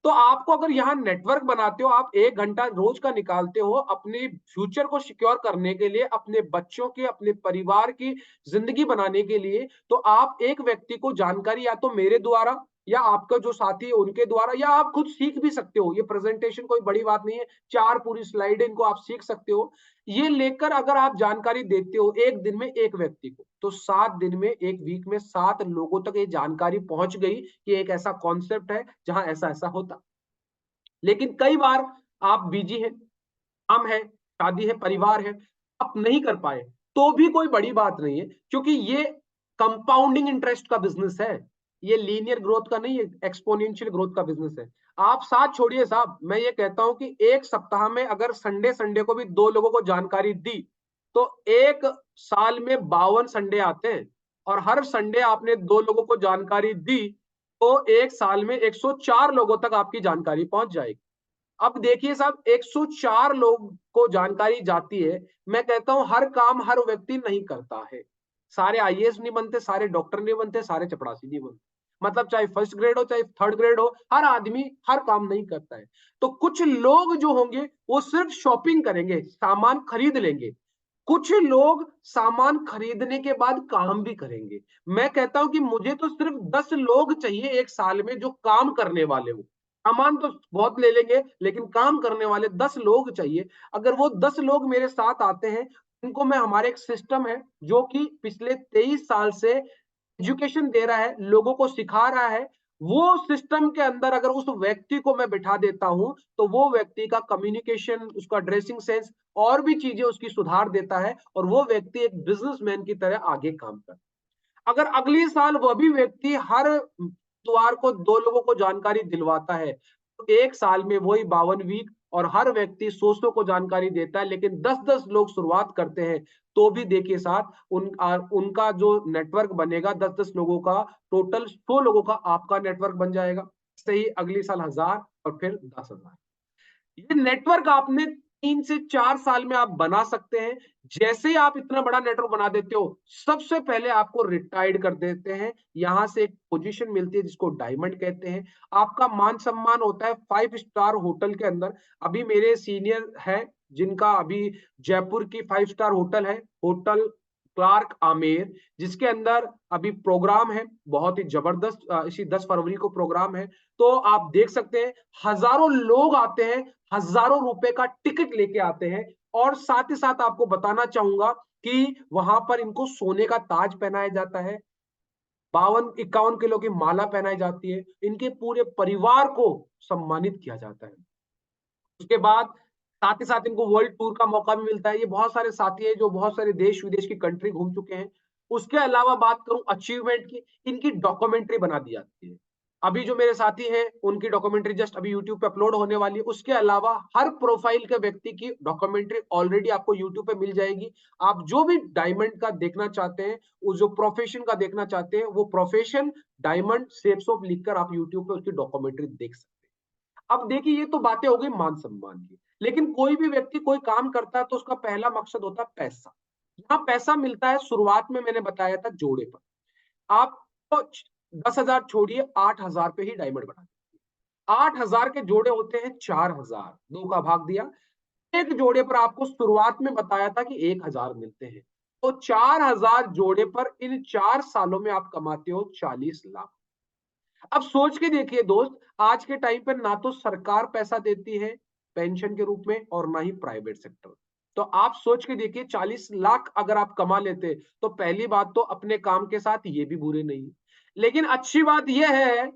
तो आपको अगर यहाँ नेटवर्क बनाते हो, आप 1 घंटा रोज का निकालते हो अपने फ्यूचर को सिक्योर करने के लिए, अपने बच्चों के, अपने परिवार की जिंदगी बनाने के लिए, तो आप एक व्यक्ति को जानकारी या तो मेरे द्वारा या आपका जो साथी है उनके द्वारा, या आप खुद सीख भी सकते हो। ये प्रेजेंटेशन कोई बड़ी बात नहीं है, 4 पूरी स्लाइड इनको आप सीख सकते हो। ये लेकर अगर आप जानकारी देते हो एक दिन में एक व्यक्ति को, तो 7 दिन में, एक वीक में 7 लोगों तक ये जानकारी पहुंच गई कि एक ऐसा कॉन्सेप्ट है जहां ऐसा ऐसा होता। लेकिन कई बार आप बिजी हैं, काम है, शादी है, परिवार है, आप नहीं कर पाए, तो भी कोई बड़ी बात नहीं है, क्योंकि ये कंपाउंडिंग इंटरेस्ट का बिजनेस है। ये लीनियर ग्रोथ का नहीं है, एक्सपोनेंशियल ग्रोथ का बिजनेस है। आप साथ छोड़िए साहब, मैं ये कहता हूं कि एक सप्ताह में अगर संडे संडे को भी 2 लोगों को जानकारी दी, तो एक साल में 52 संडे आते हैं। और हर संडे आपने 2 लोगों को जानकारी दी, तो एक साल में 104 लोगों तक आपकी जानकारी पहुंच जाएगी। अब देखिए साहब, 104 लोग को जानकारी जाती है। मैं कहता हूं हर काम हर व्यक्ति नहीं करता है। सारे आईएएस नहीं बनते, सारे डॉक्टर नहीं बनते, सारे चपरासी नहीं बनते। मतलब चाहे फर्स्ट ग्रेड हो, चाहे थर्ड ग्रेड हो, हर आदमी हर काम नहीं करता है। तो कुछ लोग जो होंगे वो सिर्फ शॉपिंग करेंगे, सामान खरीद लेंगे। कुछ लोग सामान खरीदने के बाद काम भी करेंगे। मैं कहता हूं कि मुझे तो सिर्फ 10 लोग चाहिए एक साल में जो काम करने वाले हो। सामान तो बहुत ले लेंगे, लेकिन काम करने वाले 10 लोग चाहिए। अगर वो 10 लोग मेरे साथ आते हैं, उनको मैं, हमारे एक सिस्टम है जो कि पिछले 23 साल से एजुकेशन दे रहा है, लोगों को सिखा रहा है। वो सिस्टम के अंदर अगर उस व्यक्ति को मैं बिठा देता हूं, तो वो व्यक्ति का कम्युनिकेशन, उसका ड्रेसिंग सेंस और भी चीजें उसकी सुधार देता है, और वो व्यक्ति एक बिजनेसमैन की तरह आगे काम करता है। अगर अगले साल वह भी व्यक्ति हर द्वार को 2 लोगों को जानकारी दिलवाता है, तो एक साल में वही 52 वीक, और हर व्यक्ति 100 को जानकारी देता है, लेकिन 10-10 लोग शुरुआत करते हैं, तो भी देखिए साथ उनका जो नेटवर्क बनेगा 10-10 लोगों का, टोटल 100 लोगों का आपका नेटवर्क बन जाएगा। सही, अगले साल 1000 और फिर 10,000। ये नेटवर्क आपने 3 से 4 साल में आप बना सकते हैं। जैसे ही आप इतना बड़ा नेटवर्क बना देते हो, सबसे पहले आपको रिटायर्ड कर देते हैं। यहां से एक पोजीशन मिलती है जिसको डायमंड कहते हैं। आपका मान सम्मान होता है 5 स्टार होटल के अंदर। अभी मेरे सीनियर है जिनका अभी जयपुर की 5 स्टार होटल है, होटल क्लार्क आमेर, जिसके अंदर अभी प्रोग्राम है बहुत ही जबरदस्त। इसी 10 फरवरी को प्रोग्राम है। तो आप देख सकते हैं हजारों लोग आते हैं, हजारों रुपए का टिकट लेके आते हैं। और साथ ही साथ आपको बताना चाहूंगा कि वहां पर इनको सोने का ताज पहनाया जाता है, 52-51 किलो की माला पहनाई जाती है, इनके पूरे परिवार को सम्मानित किया जाता है। उसके बाद साथ ही साथ इनको वर्ल्ड टूर का मौका भी मिलता है। ये बहुत सारे साथी हैं जो बहुत सारे देश विदेश की कंट्री घूम चुके हैं। उसके अलावा बात करूं अचीवमेंट की, इनकी डॉक्यूमेंट्री बना दी जाती है। अभी जो मेरे साथी हैं उनकी डॉक्यूमेंट्री जस्ट अभी यूट्यूब पे अपलोड होने वाली है। उसके अलावा हर प्रोफाइल के व्यक्ति की डॉक्यूमेंट्री ऑलरेडी आपको यूट्यूब पे मिल जाएगी। आप जो भी डायमंड का देखना चाहते हैं, उस जो प्रोफेशन का देखना चाहते हैं, वो प्रोफेशन डायमंड शेप्स ऑफ लिखकर आप यूट्यूब पे उसकी डॉक्यूमेंट्री देख सकते हैं। अब देखिए ये तो बातें हो गई मान सम्मान की, लेकिन कोई भी व्यक्ति कोई काम करता है तो उसका पहला मकसद होता है पैसा। यहाँ पैसा मिलता है शुरुआत में मैंने बताया था जोड़े पर। आप तो 10,000 छोड़िए 8,000 पे ही डायमंड बना दीजिए। 8,000 के जोड़े होते हैं 4,000, 2 का भाग दिया। एक जोड़े पर आपको शुरुआत में बताया था कि 1,000 मिलते हैं। तो 4,000 जोड़े पर इन 4 सालों में आप कमाते हो 40 लाख। अब सोच के देखिए दोस्त, आज के टाइम पर ना तो सरकार पैसा देती है पेंशन के रूप में और ना ही प्राइवेट सेक्टर। तो आप सोच के देखिए 40 लाख अगर आप कमा लेते तो पहली बात तो अपने काम के साथ ये भी बुरे नहीं। लेकिन अच्छी बात यह है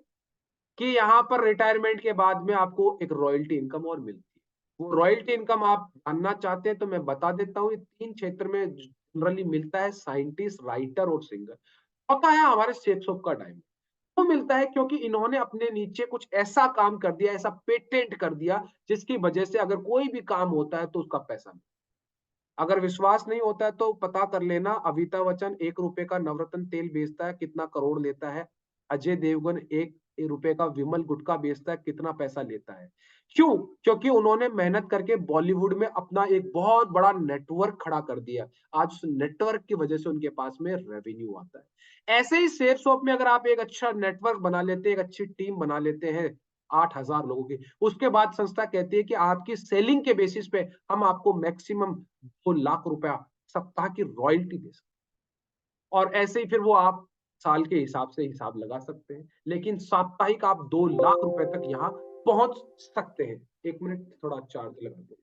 कि यहाँ पर रिटायरमेंट के बाद में आपको एक रॉयल्टी इनकम और मिलती है। वो रॉयल्टी इनकम आप जानना चाहते हैं तो मैं बता देता हूँ, ये 3 क्षेत्र में जनरली मिलता है, साइंटिस्ट, राइटर और सिंगर। चौथा है हमारे शेख का टाइम। क्यों मिलता है? क्योंकि इन्होंने अपने नीचे कुछ ऐसा काम कर दिया, ऐसा पेटेंट कर दिया, जिसकी वजह से अगर कोई भी काम होता है तो उसका पैसा मिलता है। अगर विश्वास नहीं होता है तो पता कर लेना, अमिताभ बच्चन 1 रुपए का नवरत्न तेल बेचता है, कितना करोड़ लेता है। अजय देवगन 1 रुपए का विमल गुटखा बेचता है, कितना पैसा लेता है। क्यों? क्योंकि उन्होंने मेहनत करके बॉलीवुड में अपना एक बहुत बड़ा नेटवर्क खड़ा कर दिया। आज उस नेटवर्क की वजह से उनके पास में रेवेन्यू आता है। ऐसे ही शेयर शॉप में अगर आप एक अच्छा नेटवर्क बना लेते हैं, एक अच्छी टीम बना लेते हैं 8,000 लोगों की, उसके बाद संस्था कहती है कि आपकी सेलिंग के बेसिस पे हम आपको मैक्सिमम 2 लाख रुपया सप्ताह की रॉयल्टी दे सकते हैं। और ऐसे ही फिर वो आप साल के हिसाब से हिसाब लगा सकते हैं, लेकिन साप्ताहिक आप 2 लाख रुपए तक यहाँ पहुंच सकते हैं। 1 मिनट थोड़ा चार्ज लगा दो।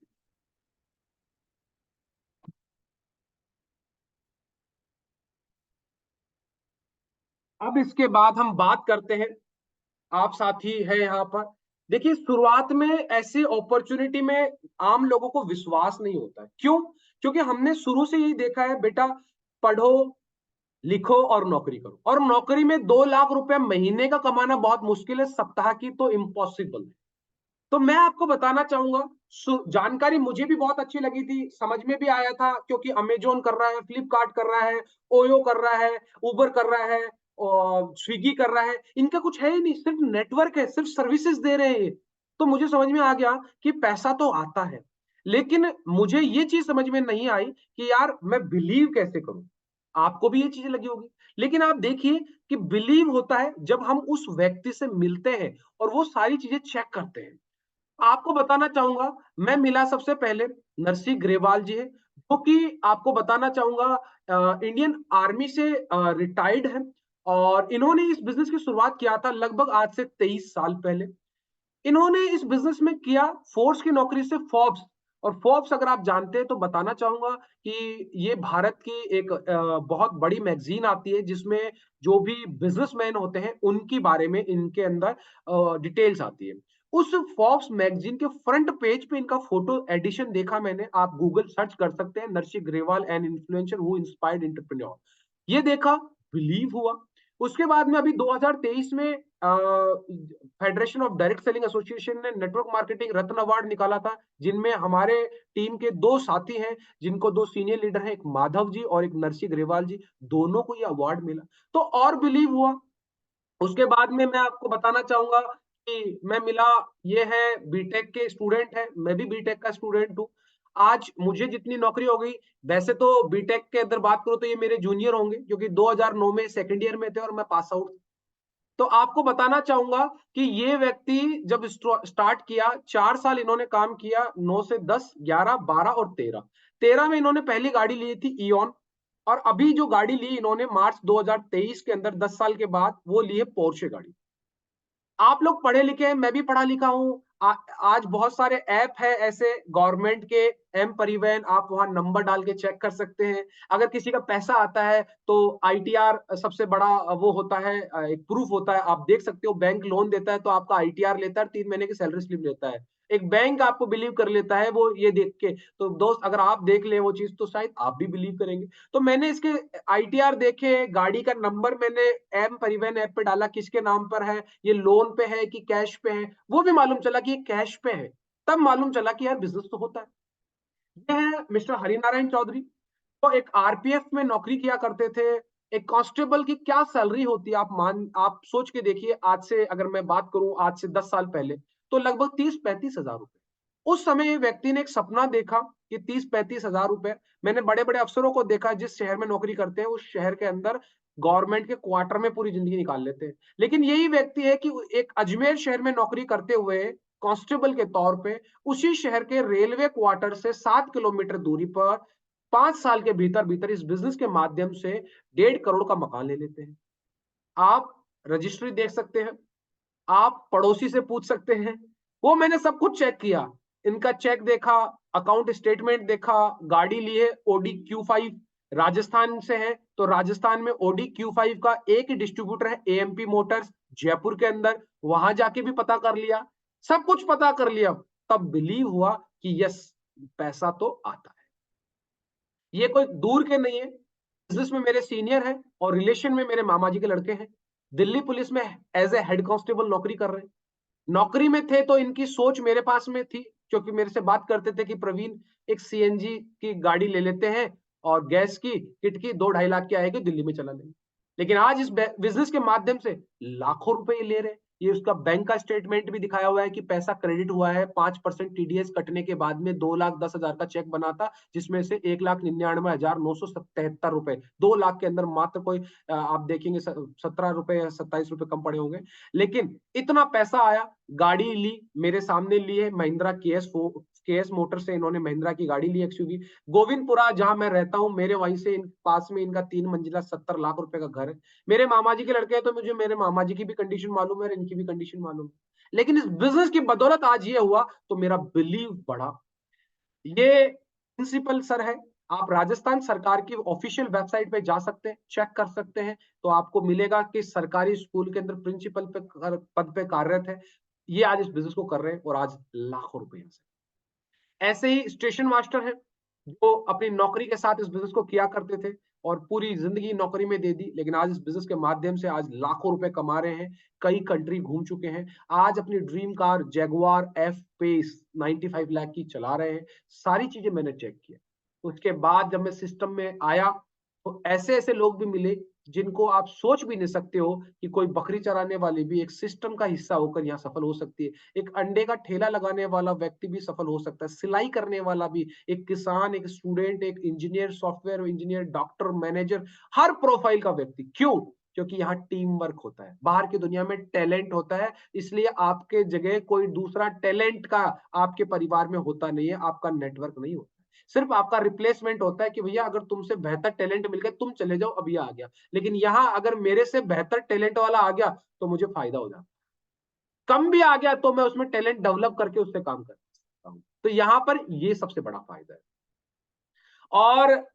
अब इसके बाद हम बात करते हैं, आप साथी है यहाँ पर। देखिए शुरुआत में ऐसी अपॉर्चुनिटी में आम लोगों को विश्वास नहीं होता है। क्यों? क्योंकि हमने शुरू से यही देखा है, बेटा पढ़ो, लिखो और नौकरी करो, और नौकरी में 2 लाख रुपए महीने का कमाना बहुत मुश्किल है, सप्ताह की तो इम्पॉसिबल है। तो मैं आपको बताना चाहूंगा, जानकारी मुझे भी बहुत अच्छी लगी थी, समझ में भी आया था, क्योंकि अमेजोन कर रहा है, फ्लिपकार्ट कर रहा है, ओयो कर रहा है, उबर कर रहा है और स्विगी कर रहा है। इनका कुछ है ही नहीं, सिर्फ नेटवर्क है, सिर्फ सर्विसेज दे रहे हैं। तो मुझे समझ में आ गया कि पैसा तो आता है, लेकिन मुझे ये चीज समझ में नहीं आई कि यार मैं बिलीव कैसे करूं। आपको भी ये चीजें लगी होगी। लेकिन आप देखिए कि बिलीव होता है जब हम उस व्यक्ति से मिलते हैं और वो सारी चीजें चेक करते हैं। आपको बताना चाहूंगा, मैं मिला सबसे पहले नरसी ग्रेवाल जी है, जो कि आपको बताना चाहूंगा इंडियन आर्मी से रिटायर्ड है। और इन्होंने इस बिजनेस की शुरुआत किया था लगभग आज से 23 साल पहले। इन्होंने इस बिजनेस में किया फोर्स की नौकरी से फोर्ब्स। और फोर्ब्स अगर आप जानते हैं तो बताना चाहूंगा कि ये भारत की एक बहुत बड़ी मैगजीन आती है, जिसमें जो भी बिजनेसमैन होते हैं उनके बारे में इनके अंदर डिटेल्स आती है। उस फोर्ब्स मैगजीन के फ्रंट पेज पे इनका फोटो एडिशन देखा मैंने, आप गूगल सर्च कर सकते हैं, Narsi Grewal and influencer who inspired entrepreneur. ये देखा, बिलीव हुआ। उसके बाद में अभी 2023 में federation of direct selling association ने नेटवर्क मार्केटिंग रत्न अवार्ड निकाला था, जिनमें हमारे टीम के 2 साथी हैं, जिनको 2 सीनियर लीडर हैं, एक माधव जी और एक नरसी ग्रेवाल जी, दोनों को ये अवार्ड मिला। तो और बिलीव हुआ। उसके बाद में मैं आपको बताना चाहूंगा कि मैं मिला, ये है बीटेक के स्टूडेंट है, मैं भी बीटेक का स्टूडेंट हूँ। आज मुझे जितनी नौकरी हो गई, वैसे तो बीटेक के अंदर बात करूं तो ये मेरे जूनियर होंगे, क्योंकि 2009 में सेकंड ईयर में थे और मैं पास आउट। तो आपको बताना चाहूंगा कि ये व्यक्ति जब स्टार्ट किया, 4 साल इन्होंने काम किया, 9 से 10, 11, 12 और 13। 13 में इन्होंने पहली गाड़ी ली थी ईऑन। और अभी जो गाड़ी ली इन्होंने मार्च 2023 के अंदर, 10 साल के बाद, वो ली है पोर्शे गाड़ी। आप लोग पढ़े लिखे हैं, मैं भी पढ़ा लिखा हूँ। आज बहुत सारे ऐप है ऐसे गवर्नमेंट के, एम परिवहन, आप वहां नंबर डाल के चेक कर सकते हैं। अगर किसी का पैसा आता है तो आईटीआर सबसे बड़ा वो होता है, एक प्रूफ होता है, आप देख सकते हो। बैंक लोन देता है तो आपका आईटीआर लेता है, 3 महीने की सैलरी स्लिप लेता है। एक बैंक आपको बिलीव कर लेता है वो ये देख के। तो दोस्त अगर आप देख ले वो चीज तो शायद आप भी बिलीव करेंगे। तो मैंने इसके आईटीआर देखे, गाड़ी का नंबर मैंने एम परिवहन ऐप पे डाला, किसके नाम पर है, ये लोन पे है कि कैश पे है, वो भी मालूम चला कि ये कैश पे है। तब मालूम चला कि यार बिजनेस तो होता है। ये है मिस्टर हरिनारायण चौधरी, तो एक आरपीएफ में नौकरी किया करते थे। एक कांस्टेबल की क्या सैलरी होती है, आप सोच के देखिए। आज से अगर मैं बात करूं, आज से 10 साल पहले, तो लगभग 30-35 हजार रुपए। उस समय ये व्यक्ति ने एक सपना देखा कि 30-35 हजार रुपए, मैंने बड़े-बड़े अफसरों को देखा जिस शहर में नौकरी करते हैं, उस शहर के अंदर गवर्नमेंट के क्वार्टर में पूरी जिंदगी निकाल लेते हैं। लेकिन यही व्यक्ति है कि एक अजमेर शहर में नौकरी करते हुए कांस्टेबल के तौर पे उसी शहर के रेलवे क्वार्टर से 7 किलोमीटर दूरी पर 5 साल के भीतर-भीतर इस बिज़नेस के माध्यम से 1.5 करोड़ का मकान ले लेते हैं। आप रजिस्ट्री देख सकते हैं, आप पड़ोसी से पूछ सकते हैं, वो मैंने सब कुछ चेक किया। इनका चेक देखा, अकाउंट स्टेटमेंट देखा, गाड़ी ली है ऑडी Q5, राजस्थान से है, तो राजस्थान में ऑडी Q5 का एक ही डिस्ट्रीब्यूटर है एएमपी मोटर्स जयपुर के अंदर, वहां जाके भी पता कर लिया, सब कुछ पता कर लिया, तब बिलीव हुआ कि यस, पैसा तो आता है। ये कोई दूर के नहीं है, बिजनेस में मेरे सीनियर हैं और रिलेशन में मेरे मामा जी के लड़के हैं। दिल्ली पुलिस में एज ए हेड कांस्टेबल नौकरी कर रहे हैं। नौकरी में थे तो इनकी सोच मेरे पास में थी, क्योंकि मेरे से बात करते थे कि प्रवीण एक सीएनजी की गाड़ी ले लेते हैं और गैस की किट की 2-2.5 लाख की आएगी, दिल्ली में चला लेंगे। लेकिन आज इस बिजनेस के माध्यम से लाखों रुपए ले रहे हैं। ये उसका बैंक का स्टेटमेंट भी दिखाया हुआ है कि पैसा क्रेडिट हुआ है, 5% टीडीएस कटने के बाद में 2,10,000 का चेक बना था, जिसमें से 1,99,977 रुपए, 2 लाख के अंदर मात्र कोई आप देखेंगे 17 रुपए या 27 रुपए कम पड़े होंगे। लेकिन इतना पैसा आया, गाड़ी ली, मेरे सामने ली है महिंद्रा केएस मोटर से, इन्होंने महिंद्रा की गाड़ी ली एक्सयूवी। गोविंदपुरा जहां मैं रहता हूं, मेरे वहीं से पास में इनका 3 मंजिला 70 लाख रुपए का घर है। मेरे मामा जी के लड़के हैं तो मुझे मेरे मामा जी की भी कंडीशन मालूम है और इनकी भी कंडीशन मालूम है। लेकिन इस बिजनेस की बदौलत आज ये हुआ तो मेरा बिलीव बढ़ा। ये प्रिंसिपल सर है, आप राजस्थान सरकार की ऑफिशियल वेबसाइट पे जा सकते हैं, चेक कर सकते हैं, तो आपको मिलेगा कि सरकारी स्कूल के अंदर प्रिंसिपल पे पद पे कार्यरत है। ये आज इस बिजनेस को कर रहे हैं और आज लाखों रुपए से। ऐसे ही स्टेशन मास्टर हैं, जो अपनी नौकरी के साथ इस बिजनेस को किया करते थे और पूरी जिंदगी नौकरी में दे दी, लेकिन आज इस बिजनेस के माध्यम से आज लाखों रुपए कमा रहे हैं, कई कंट्री घूम चुके हैं, आज अपनी dream car Jaguar F Pace 95 lakh की चला रहे हैं। सारी चीजें मैंने चेक किया। उसके बाद जब मैं सिस्टम में आया तो ऐसे ऐसे लोग भी मिले जिनको आप सोच भी नहीं सकते हो कि कोई बकरी चराने वाली भी एक सिस्टम का हिस्सा होकर यहाँ सफल हो सकती है। एक अंडे का ठेला लगाने वाला व्यक्ति भी सफल हो सकता है, सिलाई करने वाला भी, एक किसान, एक स्टूडेंट, एक engineer, software engineer, doctor, manager, her profile का व्यक्ति। क्यों? क्योंकि यहाँ टीम वर्क होता है। बाहर की दुनिया में टैलेंट होता है, इसलिए आपके जगह कोई दूसरा टैलेंट का आपके परिवार में होता नहीं है, आपका नेटवर्क नहीं होता। सिर्फ आपका रिप्लेसमेंट होता है कि भैया अगर तुमसे बेहतर टैलेंट मिल गया तुम चले जाओ, अभी आ गया। लेकिन यहाँ अगर मेरे से बेहतर टैलेंट वाला आ गया तो मुझे फायदा हो जाता। कम भी आ गया तो मैं उसमें टैलेंट डेवलप करके उससे काम कर सकता हूँ। तो यहाँ पर ये सबसे बड़ा फायदा है। और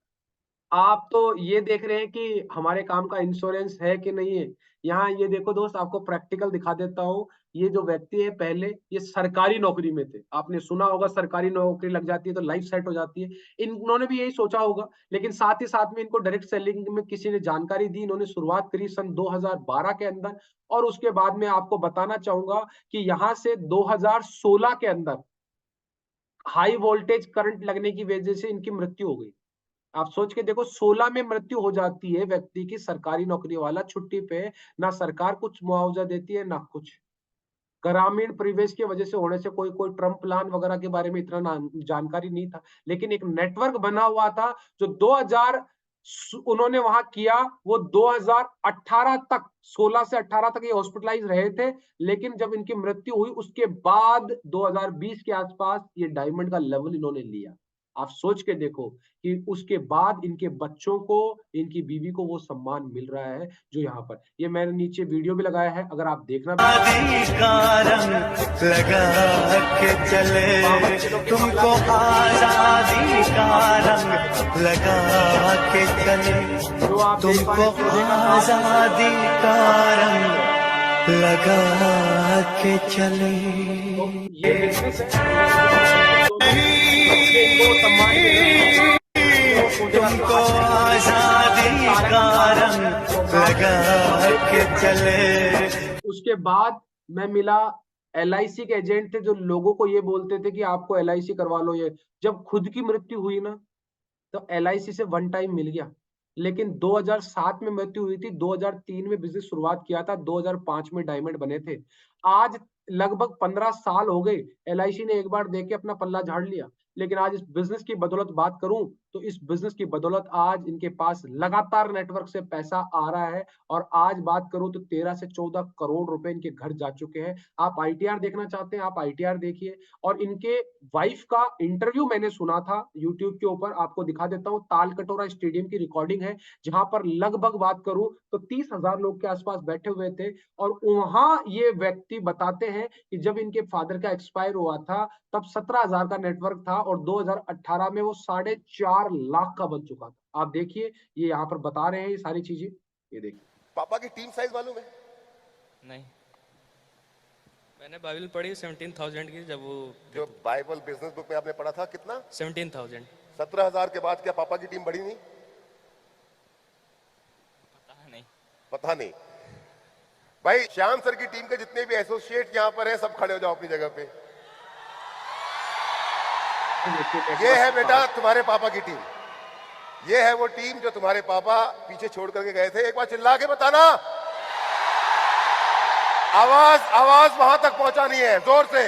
आप तो ये देख रहे हैं कि हमारे काम का इंश्योरेंस है कि नहीं है। यहाँ ये देखो दोस्त, आपको प्रैक्टिकल दिखा देता हूँ। ये जो व्यक्ति है पहले ये सरकारी नौकरी में थे, आपने सुना होगा सरकारी नौकरी लग जाती है तो लाइफ सेट हो जाती है। इन्होंने भी यही सोचा होगा, लेकिन साथ ही साथ में इनको डायरेक्ट सेलिंग में किसी ने जानकारी दी। इन्होंने शुरुआत करी सन 2012 के अंदर और उसके बाद में आपको बताना चाहूंगा कि यहाँ से 2016 के अंदर हाई वोल्टेज करंट लगने की वजह से इनकी मृत्यु हो गई। आप सोच के देखो, 16 में मृत्यु हो जाती है व्यक्ति की, सरकारी नौकरी वाला छुट्टी पे, ना सरकार कुछ मुआवजा देती है ना कुछ। ग्रामीण परिवेश की वजह से होने से कोई कोई ट्रम्प प्लान वगैरह के बारे में इतना जानकारी नहीं था, लेकिन एक नेटवर्क बना हुआ था जो 2000 उन्होंने वहां किया। वो 2018 तक, 16 से 18 तक ये हॉस्पिटलाइज रहे थे, लेकिन जब इनकी मृत्यु हुई उसके बाद 2020 के आसपास ये डायमंड का लेवल इन्होंने लिया। आप सोच के देखो कि उसके बाद इनके बच्चों को, इनकी बीवी को वो सम्मान मिल रहा है जो यहाँ पर, ये मैंने नीचे वीडियो भी लगाया है, अगर आप देखना भी का रंग लगा के चले, तुमको आजादी का रंग लगा के चले, तुमको आजादी का रंग लगा के चले। ये बिजनेस है, इनको सम्मान मिल तुमको आजादी का रंग लगा के चले। उसके बाद मैं मिला एलआईसी के एजेंट थे जो लोगों को ये बोलते थे कि आपको एलआईसी करवा लो। ये जब खुद की मृत्यु हुई ना तो एलआईसी से वन टाइम मिल गया, लेकिन 2007 में मृत्यु हुई थी, 2003 में बिजनेस शुरुआत किया था, 2005 में डायमंड बने थे। आज लगभग 15 साल हो गए, LIC ने एक बार देके अपना पल्ला झाड़ लिया। लेकिन आज इस बिजनेस की बदौलत बात करूं तो इस बिजनेस की बदौलत आज इनके पास लगातार नेटवर्क से पैसा आ रहा है, और आज बात करूं तो 13 से 14 करोड़ रुपए इनके घर जा चुके हैं। आप ITR देखना चाहते हैं, आप ITR देखिए। और इनके वाइफ का इंटरव्यू मैंने सुना था यूट्यूब के ऊपर, आपको दिखा देता हूं। तालकटोरा स्टेडियम की रिकॉर्डिंग है, जहां पर लगभग बात करूं तो 30,000 लोग के आसपास बैठे हुए थे, और वहां ये व्यक्ति बताते हैं कि जब इनके फादर का एक्सपायर हुआ था तब 17,000 का नेटवर्क था, और 2018 में वो 4.5 लाख का बन चुका था। आप देखिए, ये यहाँ पर बता रहे हैं ये सारी चीजें, ये देखिए। पापा की टीम साइज मालूम है? नहीं, मैंने बाइबल पढ़ी 17,000 की, जब वो जो बाइबल बिजनेस बुक में आपने पढ़ा था कितना? 17,000। 17,000 के बाद क्या पापा की टीम बढ़ी नहीं? पता नहीं। पता नहीं। भाई श्याम सर की टीम के जितने भी एसोसिएट यहाँ पर हैं, सब खड़े हो जाओ अपनी जगह पे। ये है बेटा तुम्हारे पापा की टीम, ये है वो टीम जो तुम्हारे पापा पीछे छोड़ करके गए थे। एक बार चिल्ला के बताना, आवाज वहां तक पहुंचानी है जोर से।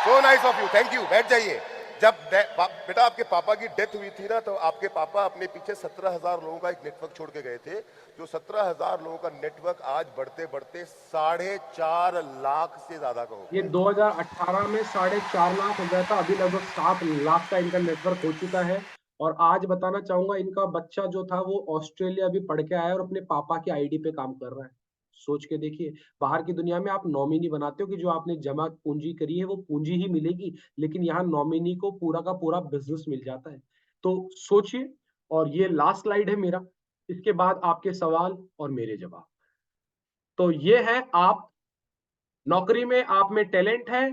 So nice of you, thank you. बैठ जाइए। जब बेटा आपके पापा की डेथ हुई थी ना, तो आपके पापा अपने पीछे 17,000 लोगों का एक नेटवर्क छोड़ के गए थे। जो 17,000 लोगों का नेटवर्क आज बढ़ते बढ़ते 4.5 लाख से ज्यादा का हो। ये 2018 में 4.5 लाख हो गया था, अभी लगभग 7 लाख का इनका नेटवर्क हो चुका है। और आज बताना चाहूंगा, इनका बच्चा जो था वो ऑस्ट्रेलिया भी पढ़ के आया और अपने पापा की ID पे काम कर रहा है। सोच के देखिए, बाहर की दुनिया में आप नॉमिनी बनाते हो कि जो आपने जमा पूंजी करी है वो पूंजी ही मिलेगी, लेकिन यहाँ नॉमिनी को पूरा का पूरा बिजनेस मिल जाता है। तो सोचिए। और ये लास्ट स्लाइड है मेरा, इसके बाद आपके सवाल और मेरे जवाब। तो ये है, आप नौकरी में, आप में टैलेंट है,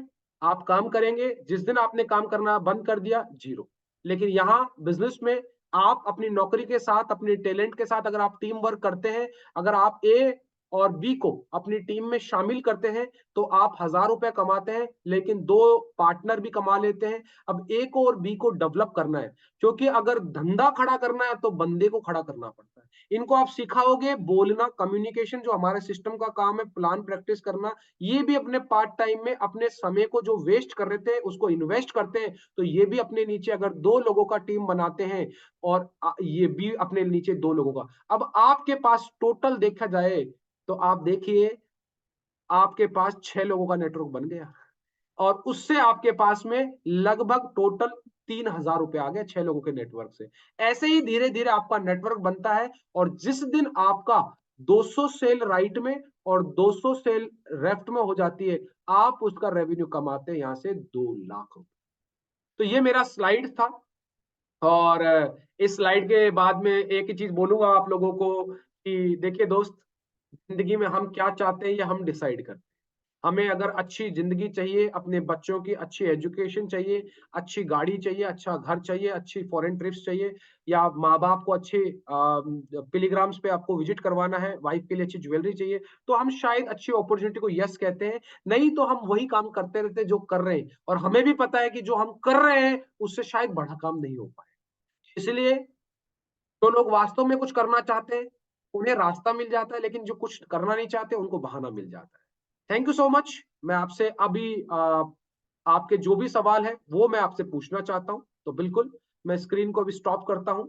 आप काम करेंगे। जिस दिन आपने काम करना बंद कर दिया, जीरो। लेकिन यहाँ बिजनेस में आप अपनी नौकरी के साथ, अपने टैलेंट के साथ अगर आप टीम वर्क करते हैं, अगर आप A और B को अपनी टीम में शामिल करते हैं, तो आप 1,000 रुपए कमाते हैं, लेकिन 2 पार्टनर भी कमा लेते हैं। अब A को और B को डेवलप करना है, क्योंकि अगर धंधा खड़ा करना है तो बंदे को खड़ा करना पड़ता है। इनको आप सिखाओगे बोलना, कम्युनिकेशन, जो हमारे सिस्टम का काम है, प्लान प्रैक्टिस करना, ये भी अपने पार्ट टाइम में अपने समय को जो वेस्ट कर रहे थे उसको इन्वेस्ट करते हैं। तो ये भी अपने नीचे अगर 2 लोगों का टीम बनाते हैं, और ये भी अपने नीचे 2 लोगों का, अब आपके पास टोटल देखा जाए तो आप देखिए, आपके पास 6 लोगों का नेटवर्क बन गया, और उससे आपके पास में लगभग टोटल 3,000 रुपए आ गए 6 लोगों के नेटवर्क से। ऐसे ही धीरे धीरे आपका नेटवर्क बनता है, और जिस दिन आपका 200 सेल राइट में और 200 सेल लेफ्ट में हो जाती है, आप उसका रेवेन्यू कमाते हैं यहां से 2 लाख रुपए। तो ये मेरा स्लाइड था, और इस स्लाइड के बाद में एक ही चीज बोलूंगा आप लोगों को कि देखिए दोस्त, जिंदगी में हम क्या चाहते हैं ये हम डिसाइड करते हैं। हमें अगर अच्छी जिंदगी चाहिए, अपने बच्चों की अच्छी एजुकेशन चाहिए, अच्छी गाड़ी चाहिए, अच्छा घर चाहिए, अच्छी फॉरेन ट्रिप्स चाहिए, या माँ बाप को अच्छे पिलीग्राम्स पे आपको विजिट करवाना है, वाइफ के लिए अच्छी ज्वेलरी चाहिए, तो हम शायद अच्छी अपॉर्चुनिटी को यस कहते हैं। नहीं तो हम वही काम करते रहते हैं जो कर रहे हैं, और हमें भी पता है कि जो हम कर रहे हैं उससे शायद बड़ा काम नहीं हो पाए। इसलिए जो लोग वास्तव में कुछ करना चाहते हैं उन्हें रास्ता मिल जाता है, लेकिन जो कुछ करना नहीं चाहते उनको बहाना मिल जाता है। Thank you so much. मैं आपसे अभी आपके जो भी सवाल है वो मैं आपसे पूछना चाहता हूं, तो बिल्कुल मैं स्क्रीन को अभी स्टॉप करता हूं।